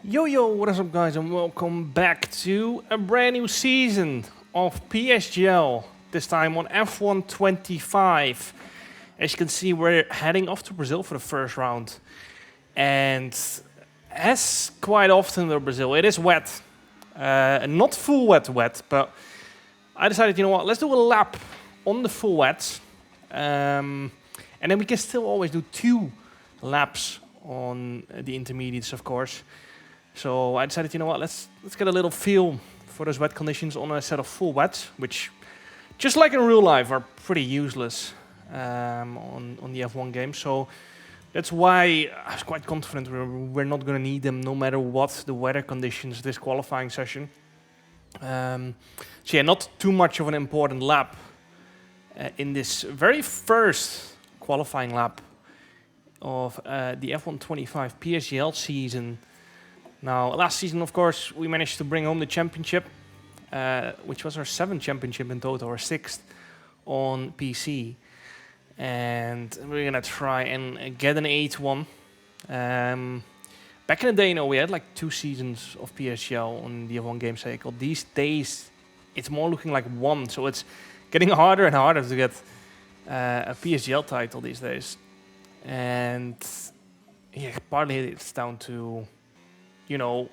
Yo, what is up guys, and welcome back to a brand new season of PSGL, this time on F1 25. As you can see, we're heading off to Brazil for the first round. And as quite often in Brazil, it is wet. Not full wet, but I decided, you know what, let's do a lap on the full wets. And then we can still always do 2 laps on the intermediates, of course. So I decided, you know what, let's get a little feel for those wet conditions on a set of full wets, which, just like in real life, are pretty useless on the F1 game. So that's why I was quite confident we're not going to need them no matter what the weather conditions this qualifying session. So yeah, not too much of an important lap in this very first qualifying lap of the F1 25 PSGL season. Now, last season, of course, we managed to bring home the championship, which was our 7th championship in total, or 6th on PC. And we're going to try and get an 8th one. Back in the day, you know, we had like 2 seasons of PSGL on the F1 game cycle. These days, it's more looking like 1. So it's getting harder and harder to get a PSGL title these days. And yeah, partly it's down to, you know,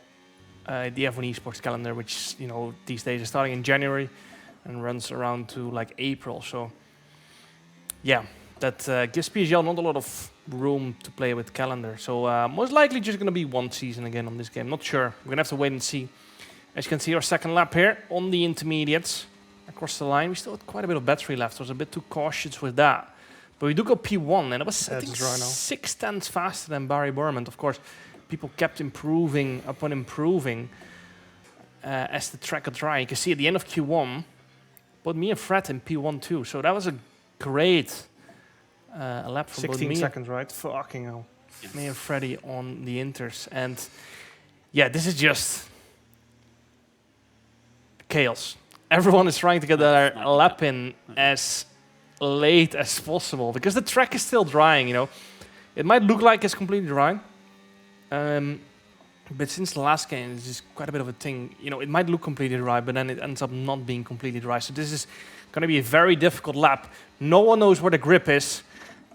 the F1 esports calendar, which, you know, these days is starting in January and runs around to like April. So yeah, that gives PSGL not a lot of room to play with calendar. So most likely just going to be 1 season again on this game. Not sure. We're going to have to wait and see. As you can see, our second lap here on the intermediates. Across the line, we still had quite a bit of battery left. I was a bit too cautious with that. But we do go P1, and it was, I think, 6 tenths faster than Barry Burman. Of course, people kept improving upon improving as the track got dry. You can see at the end of Q1, both me and Fred in P1 too. So that was a great lap for both me. 16 seconds, right? Fucking hell. Yes. Me and Freddy on the inters. And yeah, this is just chaos. Everyone is trying to get their lap in as late as possible because the track is still drying, you know. It might look like it's completely dry. But since the last game, this is quite a bit of a thing. You know, it might look completely dry, but then it ends up not being completely dry. So this is going to be a very difficult lap. No one knows where the grip is.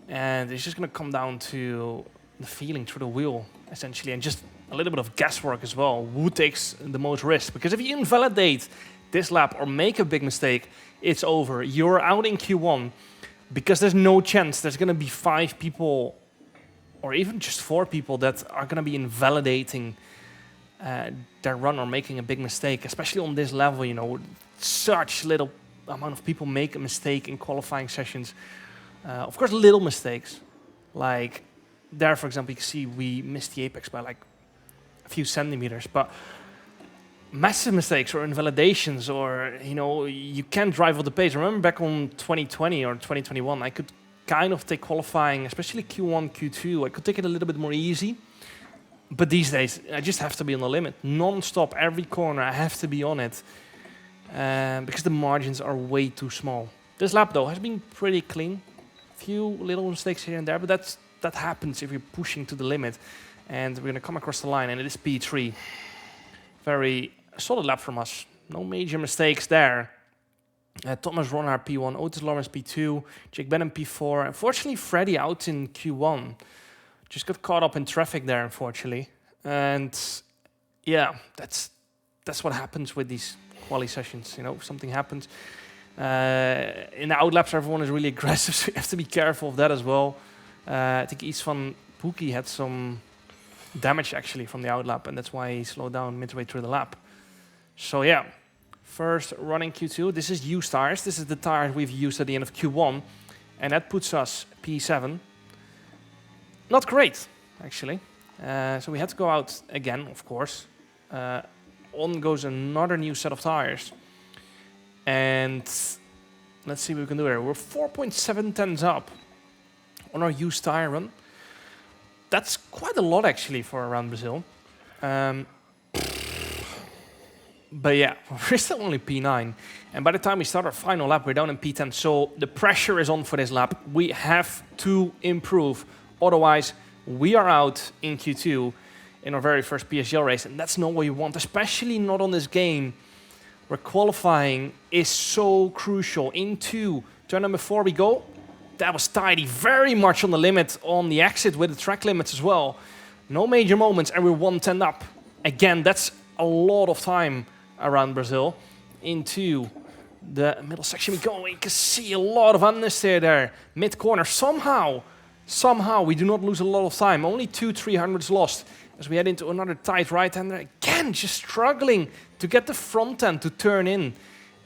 And it's just going to come down to the feeling through the wheel, essentially. And just a little bit of guesswork as well. Who takes the most risk? Because if you invalidate this lap or make a big mistake, it's over. You're out in Q1 because there's no chance there's going to be 5 people or even just 4 people that are going to be invalidating their run or making a big mistake, especially on this level. You know, such little amount of people make a mistake in qualifying sessions. Of course, little mistakes. Like there, for example, you can see we missed the apex by like a few centimeters, but massive mistakes or invalidations, or, you know, you can't drive at the pace. Remember back on 2020 or 2021, I could kind of take qualifying, especially Q1, Q2, I could take it a little bit more easy. But these days, I just have to be on the limit. Non-stop, every corner, I have to be on it. Because the margins are way too small. This lap, though, has been pretty clean. Few little mistakes here and there, but that happens if you're pushing to the limit. And we're going to come across the line, and it is P3. Very solid lap from us. No major mistakes there. Thomas Ronhard P1, Otis Lawrence P2, Jake Benham P4. Unfortunately, Freddy out in Q1. Just got caught up in traffic there, unfortunately. And yeah, that's what happens with these quali sessions. You know, something happens. In the outlaps, everyone is really aggressive, so you have to be careful of that as well. I think Iets van Pookie had some damage actually from the outlap, and that's why he slowed down midway through the lap. So yeah. First running Q2, this is used tires. This is the tires we've used at the end of Q1. And that puts us P7. Not great, actually. So we had to go out again, of course. On goes another new set of tires. And let's see what we can do here. We're 4.7 tenths up on our used tire run. That's quite a lot, actually, for around Brazil. But yeah, we're still only P9. And by the time we start our final lap, we're down in P10. So the pressure is on for this lap. We have to improve. Otherwise, we are out in Q2. in our very first PSGL race, and that's not what you want, especially not on this game where qualifying is so crucial. Into turn number 4 we go. That was tidy, very much on the limit on the exit with the track limits as well. No major moments, and we're 110 up. Again, that's a lot of time around Brazil. Into the middle section we go. You can see a lot of understeer there. Mid-corner, somehow we do not lose a lot of time. Only 200-300s lost as we head into another tight right-hander. Again, just struggling to get the front end to turn in.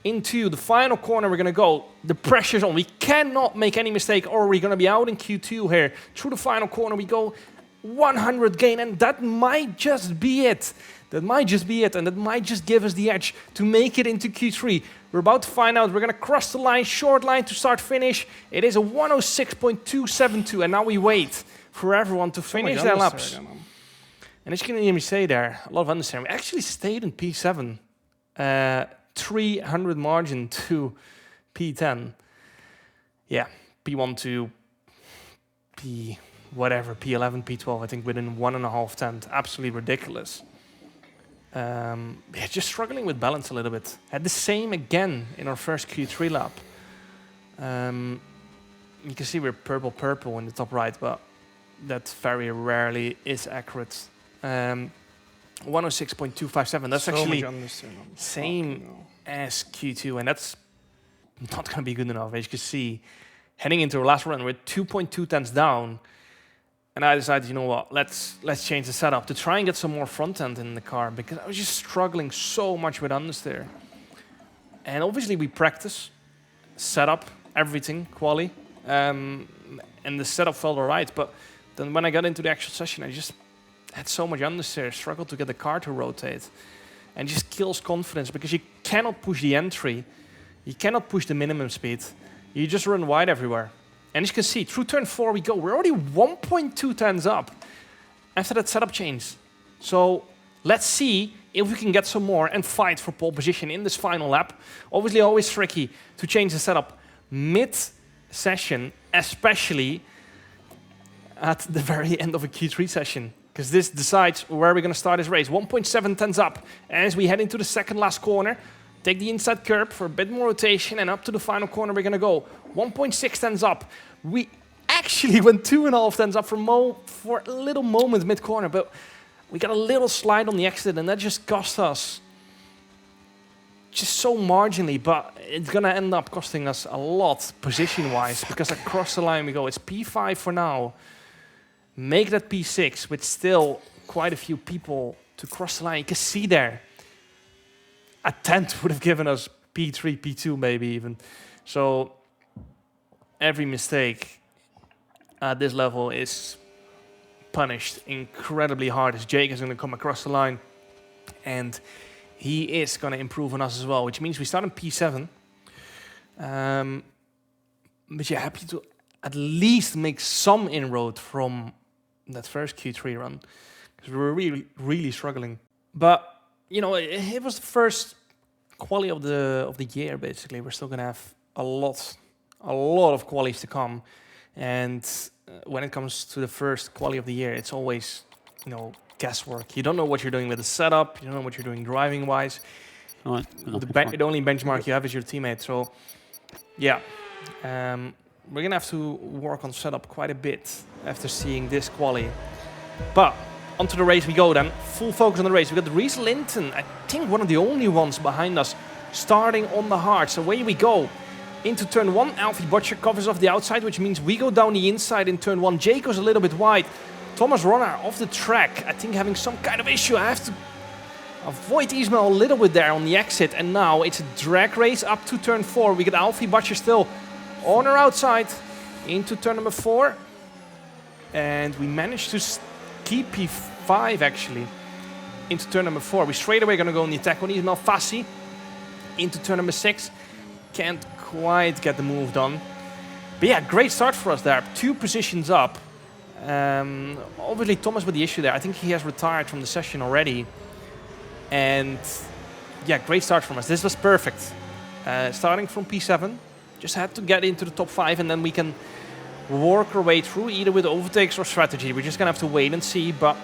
Into the final corner we're going to go. The pressure's on. We cannot make any mistake or we're going to be out in Q2 here. Through the final corner we go. 100 gain, and that might just be it. That might just be it, and that might just give us the edge to make it into Q3. We're about to find out. We're going to cross the line, short line to start finish. It is a 106.272, and now we wait for everyone to finish their laps. And as you can hear me say there, a lot of understeering. We actually stayed in P7, 300 margin to P10. Yeah, P1 to P whatever, P11, P12, I think within 1.5 tenths. Absolutely ridiculous. Yeah, just struggling with balance a little bit. Had the same again in our first Q3 lap. You can see we're purple in the top right, but that very rarely is accurate. 106.257, that's so actually same as Q2, and that's not going to be good enough. As you can see, heading into our last run, we're 2.2 tenths down. And I decided, you know what, let's change the setup to try and get some more front end in the car, because I was just struggling so much with understeer. And obviously we practice, setup, everything, quali, and the setup felt alright. But then when I got into the actual session, I just had so much understeer, struggled to get the car to rotate, and just kills confidence because you cannot push the entry, you cannot push the minimum speed, you just run wide everywhere. And as you can see, through turn 4 we go. We're already 1.2 tenths up after that setup change. So let's see if we can get some more and fight for pole position in this final lap. Obviously always tricky to change the setup mid-session, especially at the very end of a Q3 session, because this decides where we're going to start this race. 1.7 tenths up as we head into the second last corner. Take the inside curb for a bit more rotation, and up to the final corner we're going to go. 1.6 tenths up. We actually went 2.5 tenths up for a little moment mid-corner, but we got a little slide on the exit, and that just cost us just so marginally, but it's going to end up costing us a lot position-wise, because across the line we go. It's P5 for now. Make that P6 with still quite a few people to cross the line. You can see there. A tenth would have given us P3, P2 maybe even. So every mistake at this level is punished incredibly hard, as Jake is going to come across the line. And he is going to improve on us as well, which means we start in P7. But you're happy to at least make some inroad from that first Q3 run, because we were really struggling. But you know, it was the first quali of the year. Basically, we're still gonna have a lot of qualies to come, and when it comes to the first quali of the year, it's always, you know, guesswork. You don't know what you're doing with the setup. You don't know what you're doing driving wise. The only benchmark you have is your teammate. So, yeah, we're gonna have to work on setup quite a bit after seeing this quali, but. Onto the race we go then. Full focus on the race. We got Reese Linton, I think one of the only ones behind us, starting on the hard. So away we go. Into turn 1, Alfie Butcher covers off the outside, which means we go down the inside in turn 1. Jake goes a little bit wide. Thomas Ronner off the track, I think having some kind of issue. I have to avoid Ismail a little bit there on the exit. And now it's a drag race up to turn 4. We got Alfie Butcher still on our outside into turn number 4. And we managed to keep P5 actually into turn number 4. We straight away going to go on the attack on Ismail Fassi into turn number 6. Can't quite get the move done. But yeah, great start for us there. 2 positions up. Obviously Thomas with the issue there. I think he has retired from the session already. And yeah, great start from us. This was perfect. Starting from P7. Just had to get into the top 5, and then we can work our way through either with overtakes or strategy. We're just going to have to wait and see, but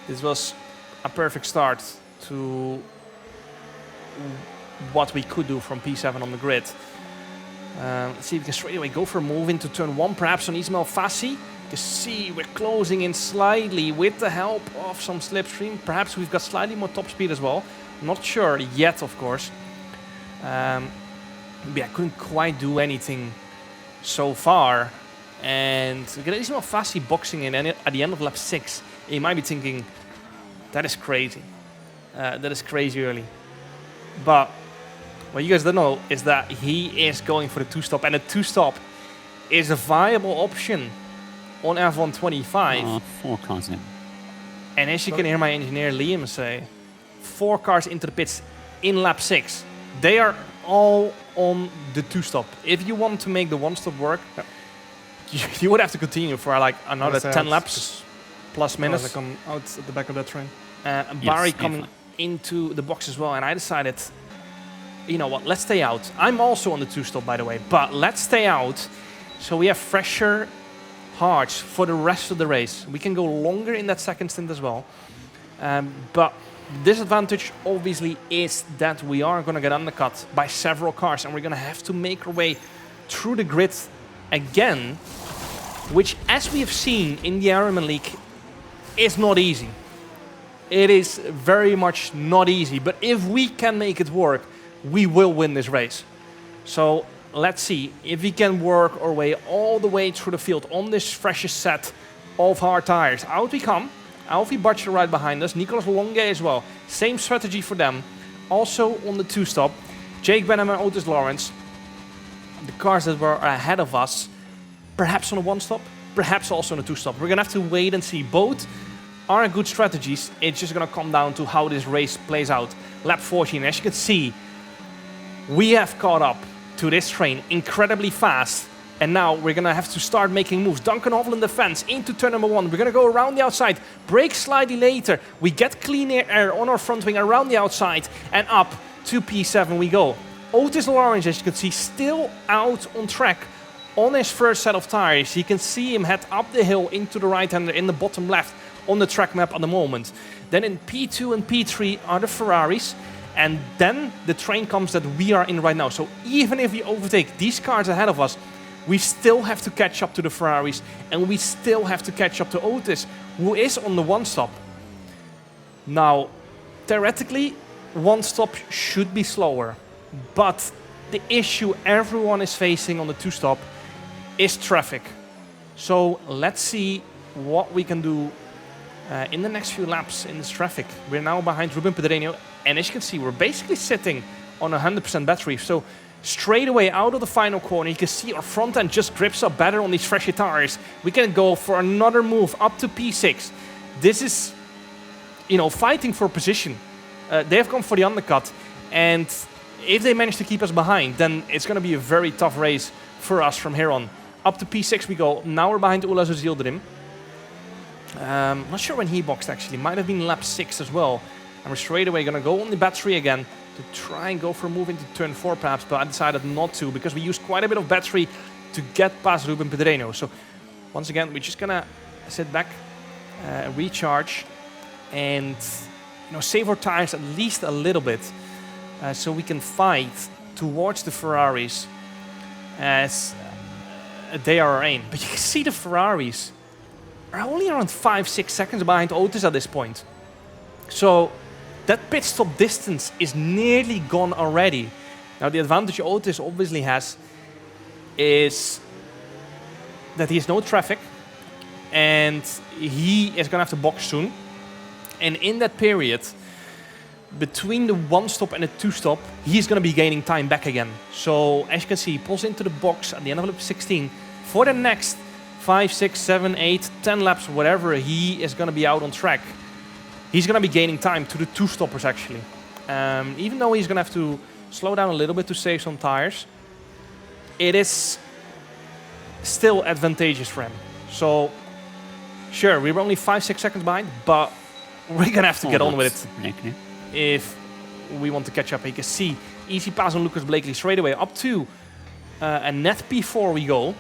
This was a perfect start to what we could do from P7 on the grid. Let's see if we can straight away go for a move into turn 1, perhaps on Ismail Fassi. You can see we're closing in slightly with the help of some slipstream. Perhaps we've got slightly more top speed as well. Not sure yet, of course. Yeah, I couldn't quite do anything so far. And we get Ismail Fassi boxing in at the end of lap 6. You might be thinking, that is crazy. That is crazy early. But what you guys don't know is that he is going for the 2-stop. And the 2-stop is a viable option on F1 25. 4 cars in. And as you can hear my engineer Liam say, 4 cars into the pits in lap 6. They are all on the 2-stop. If you want to make the 1-stop work, you would have to continue for like another 10 laps, plus minus. I come out at the back of that train. Barry coming into the box as well, and I decided, you know what, let's stay out. I'm also on the 2-stop, by the way, but let's stay out so we have fresher hearts for the rest of the race. We can go longer in that second stint as well. But disadvantage obviously is that we are going to get undercut by several cars, and we're going to have to make our way through the grid again, which, as we have seen in the Ironman League, is not easy. It is very much not easy, but if we can make it work, we will win this race. So let's see if we can work our way all the way through the field on this freshest set of hard tires. Out we come. Alfie Butcher right behind us. Nicolas Longue as well. Same strategy for them. Also on the 2-stop. Jake Benham and Otis Lawrence. The cars that were ahead of us, perhaps on a 1-stop, perhaps also on a 2-stop. We're going to have to wait and see. Both are good strategies. It's just going to come down to how this race plays out. Lap 14, as you can see, we have caught up to this train incredibly fast. And now we're going to have to start making moves. Duncan Hovland defense into turn number 1. We're going to go around the outside, brake slightly later. We get clean air on our front wing around the outside, and up to P7 we go. Otis Lawrence, as you can see, still out on track on his first set of tires. You can see him head up the hill into the right-hander in the bottom left on the track map at the moment. Then in P2 and P3 are the Ferraris. And then the train comes that we are in right now. So even if we overtake these cars ahead of us, we still have to catch up to the Ferraris, and we still have to catch up to Otis, who is on the 1-stop. Now, theoretically, 1-stop should be slower, but the issue everyone is facing on the 2-stop is traffic. So let's see what we can do in the next few laps in this traffic. We're now behind Ruben Pedreño, and as you can see, we're basically sitting on 100% battery. So straight away out of the final corner, you can see our front end just grips up better on these fresher tires. We can go for another move up to P6. This is, you know, fighting for position. They have gone for the undercut, and if they manage to keep us behind, then it's going to be a very tough race for us from here on. Up to P6 we go. Now we're behind Ulla Zildrim. Not sure when he boxed actually. Might have been lap 6 as well. And we're straight away going to go on the battery again to try and go for a move into turn 4 perhaps, but I decided not to because we used quite a bit of battery to get past Ruben Pedreño. So once again, we're just going to sit back, recharge, and save our tires at least a little bit so we can fight towards the Ferraris as they are our aim. But you can see the Ferraris are only around 5-6 seconds behind Otis at this point. So that pit stop distance is nearly gone already. Now the advantage Otis obviously has is that he has no traffic and he is going to have to box soon. And in that period, between the 1-stop and the 2-stop, he's going to be gaining time back again. So as you can see, he pulls into the box at the end of lap 16 for the next 5, 6, 7, 8, 10 laps, whatever, he is going to be out on track. He's going to be gaining time to the 2-stoppers actually. Even though he's going to have to slow down a little bit to save some tires, it is still advantageous for him. So sure, we were only 5-6 seconds behind, but we're going to have to get on with it if we want to catch up. You can see easy pass on Lucas Blakely straight away up to a net P4 we go.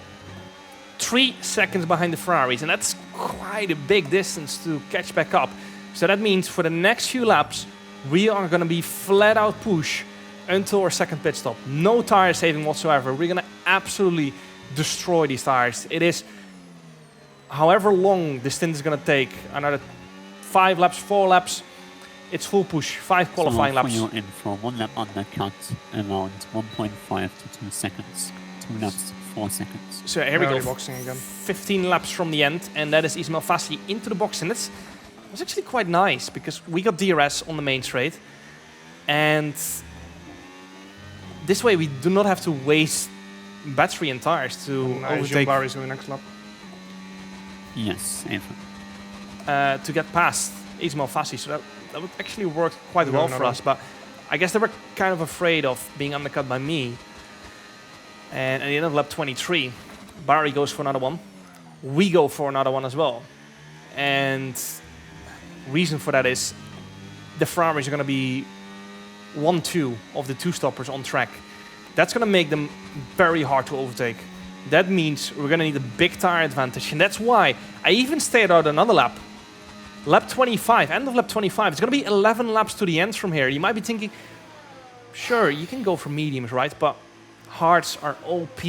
3 seconds behind the Ferraris, and that's quite a big distance to catch back up. So that means for the next few laps, we are going to be flat out push until our second pit stop. No tire saving whatsoever. We're going to absolutely destroy these tires. It is however long the stint is going to take, another 5 laps, 4 laps, it's full push, 5 qualifying laps. So you're in for 1 lap undercut, around 1.5 to 2 seconds. 2 laps, 4 seconds. So here we go, boxing again. 15 laps from the end, and that is Ismail Fassi into the box, and that's actually quite nice, because we got DRS on the main straight, and this way we do not have to waste battery and tires to overtake Barry's in the next lap. Yes, Eva. to get past Ismail Fassi, so that would actually work quite well for us, but I guess they were kind of afraid of being undercut by me. And at the end of lap 23, Barry goes for another one. We go for another one as well. And reason for that is the Ferraris are going to be 1-2 of the 2 stoppers on track. That's going to make them very hard to overtake. That means we're going to need a big tire advantage. And that's why I even stayed out another lap. Lap 25, end of lap 25. It's going to be 11 laps to the end from here. You might be thinking, sure, you can go for mediums, right? But hards are OP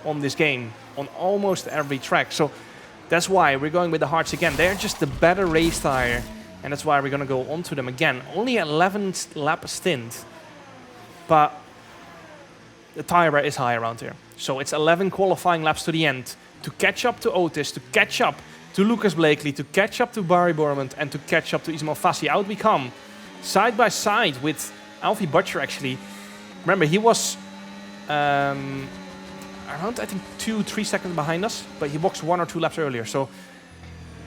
on this game, on almost every track. So that's why we're going with the hards again. They're just the better race tire. And that's why we're going to go onto them again. Only 11 lap stint. But the tire wear is high around here. So it's 11 qualifying laps to the end to catch up to Otis, to catch up to Lucas Blakely, to catch up to Barry Bormond, and to catch up to Ismail Fassi. Out we come, side by side with Alfie Butcher, actually. Remember, he was around, I think, 2-3 seconds behind us, but he boxed 1 or 2 laps earlier. So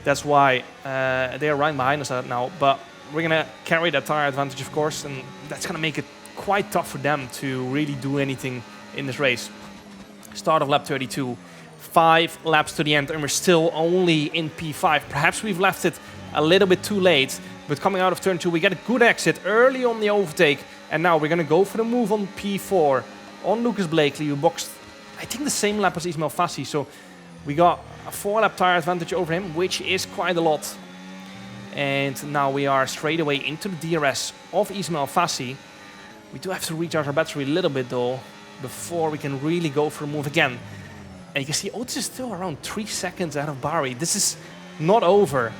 that's why they are right behind us now. But we're going to carry that tire advantage, of course, and that's going to make it quite tough for them to really do anything in this race. Start of lap 32. 5 laps to the end, and we're still only in P5. Perhaps we've left it a little bit too late, but coming out of turn 2, we get a good exit early on the overtake, and now we're going to go for the move on P4 on Lucas Blakely, who boxed, I think, the same lap as Ismail Fassi. So we got a 4-lap tire advantage over him, which is quite a lot. And now we are straight away into the DRS of Ismail Fassi. We do have to recharge our battery a little bit, though, before we can really go for a move again. And you can see Otis is still around 3 seconds ahead of Barry. This is not over.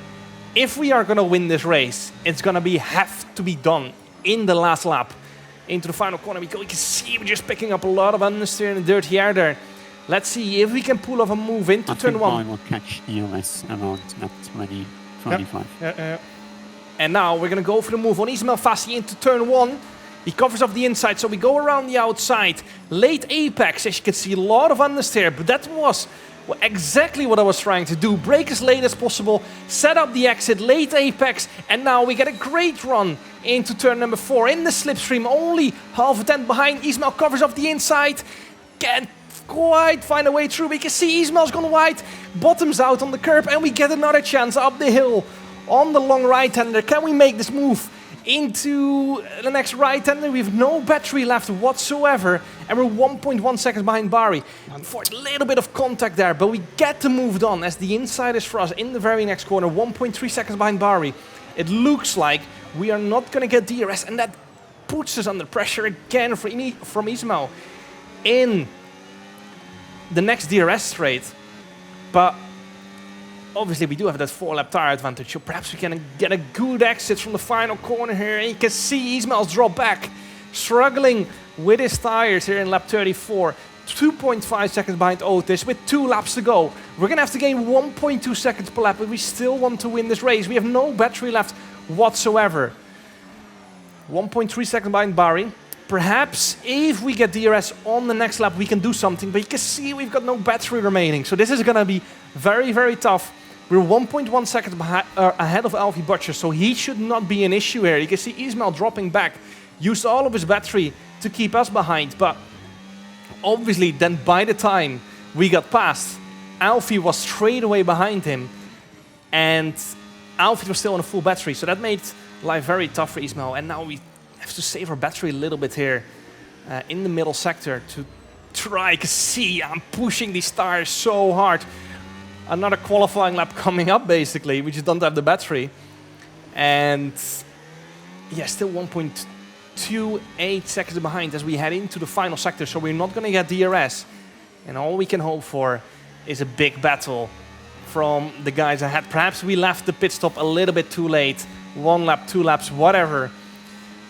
If we are going to win this race, it's going to have to be done in the last lap. Into the final corner we go. You can see we're just picking up a lot of understeer in the dirty air there. Let's see if we can pull off a move into turn 1. I will catch DRS around lap 20, 25. Yeah. And now we're going to go for the move on Ismail Fassi into turn 1. He covers off the inside, so we go around the outside. Late apex, as you can see, a lot of understeer, but that was exactly what I was trying to do. Brake as late as possible, set up the exit, late apex, and now we get a great run into turn number 4 in the slipstream. Only half a tenth behind. Ismail covers off the inside. Can't quite find a way through. We can see Ismail's gone wide, bottoms out on the curb, and we get another chance up the hill on the long right-hander. Can we make this move into the next right-hander? We have no battery left whatsoever, and we're 1.1 seconds behind Barry. Unfortunately, a little bit of contact there, but we get the move done as the inside is for us in the very next corner. 1.3 seconds behind Barry. It looks like we are not going to get DRS, and that puts us under pressure again from Ismail in the next DRS straight. But obviously, we do have that 4-lap tire advantage, so perhaps we can get a good exit from the final corner here. And you can see Ismail's drop back, struggling with his tires here in lap 34. 2.5 seconds behind Otis with 2 laps to go. We're going to have to gain 1.2 seconds per lap, but we still want to win this race. We have no battery left whatsoever. 1.3 seconds behind Barry. Perhaps if we get DRS on the next lap, we can do something, but you can see we've got no battery remaining. So this is going to be very, very tough. We're 1.1 seconds ahead of Alfie Butcher, so he should not be an issue here. You can see Ismail dropping back, used all of his battery to keep us behind, but obviously then by the time we got past, Alfie was straight away behind him, and Alfie was still on a full battery, so that made life very tough for Ismail. And now we have to save our battery a little bit here in the middle sector to try. You can see I'm pushing these tires so hard. Another qualifying lap coming up, basically. We just don't have the battery. And yeah, still 1.28 seconds behind as we head into the final sector. So we're not going to get DRS. And all we can hope for is a big battle from the guys ahead. Perhaps we left the pit stop a little bit too late. 1 lap, 2 laps, whatever.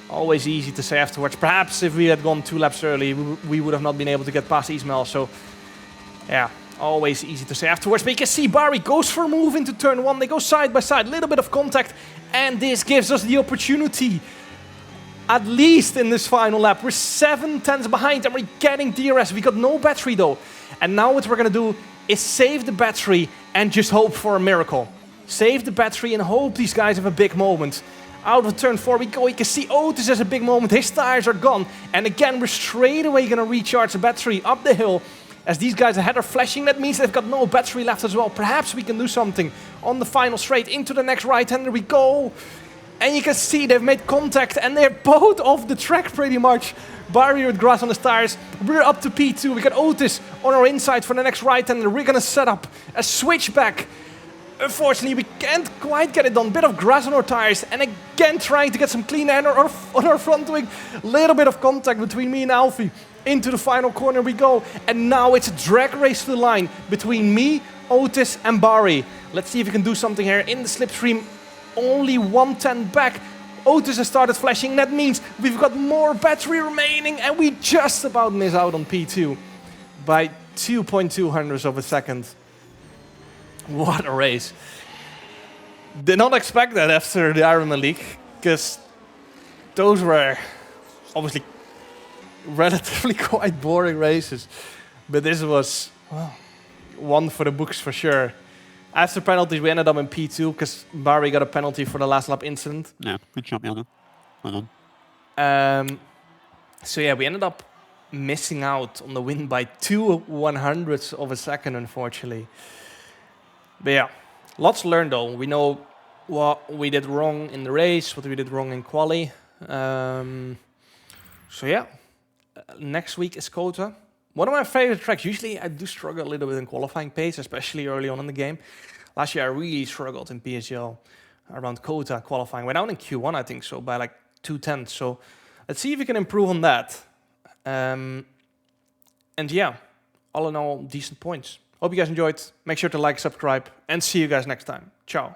Always easy to say afterwards. Perhaps if we had gone 2 laps early, we would have not been able to get past Ismail. So, yeah, always easy to say afterwards. But you can see Barry goes for a move into turn 1. They go side by side, little bit of contact. And this gives us the opportunity, at least in this final lap. We're 7 tenths behind and we're getting DRS. We got no battery though. And now what we're going to do is save the battery and just hope for a miracle. Save the battery and hope these guys have a big moment. Out of turn 4 we go. You can see Otis has a big moment. His tires are gone. And again, we're straight away going to recharge the battery up the hill. As these guys ahead are flashing, that means they've got no battery left as well. Perhaps we can do something on the final straight. Into the next right-hander we go. And you can see they've made contact and they're both off the track pretty much. Barry with grass on his tires. We're up to P2. We got Otis on our inside for the next right-hander. We're going to set up a switchback. Unfortunately, we can't quite get it done. Bit of grass on our tires. And again, trying to get some clean air on our front wing. Little bit of contact between me and Alfie. Into the final corner we go. And now it's a drag race to the line between me, Otis, and Barry. Let's see if we can do something here in the slipstream. Only 110 back. Otis has started flashing. That means we've got more battery remaining. And we just about miss out on P2 by 2.2 hundredths of a second. What a race. Did not expect that after the Ironman League, because those were obviously relatively quite boring races. But this was one for the books for sure. After penalties, we ended up in P2 because Barry got a penalty for the last lap incident. Yeah, good job, Jana. Well done. So yeah, we ended up missing out on the win by 2/100ths of a second, unfortunately. But yeah, lots learned though. We know what we did wrong in the race, what we did wrong in quali. So yeah, next week is Kota. One of my favorite tracks. Usually I do struggle a little bit in qualifying pace, especially early on in the game. Last year I really struggled in PSGL around Kota qualifying. Went out in Q1, I think so, by like 2/10. So let's see if we can improve on that. And yeah, all in all, decent points. Hope you guys enjoyed. Make sure to like, subscribe, and see you guys next time. Ciao.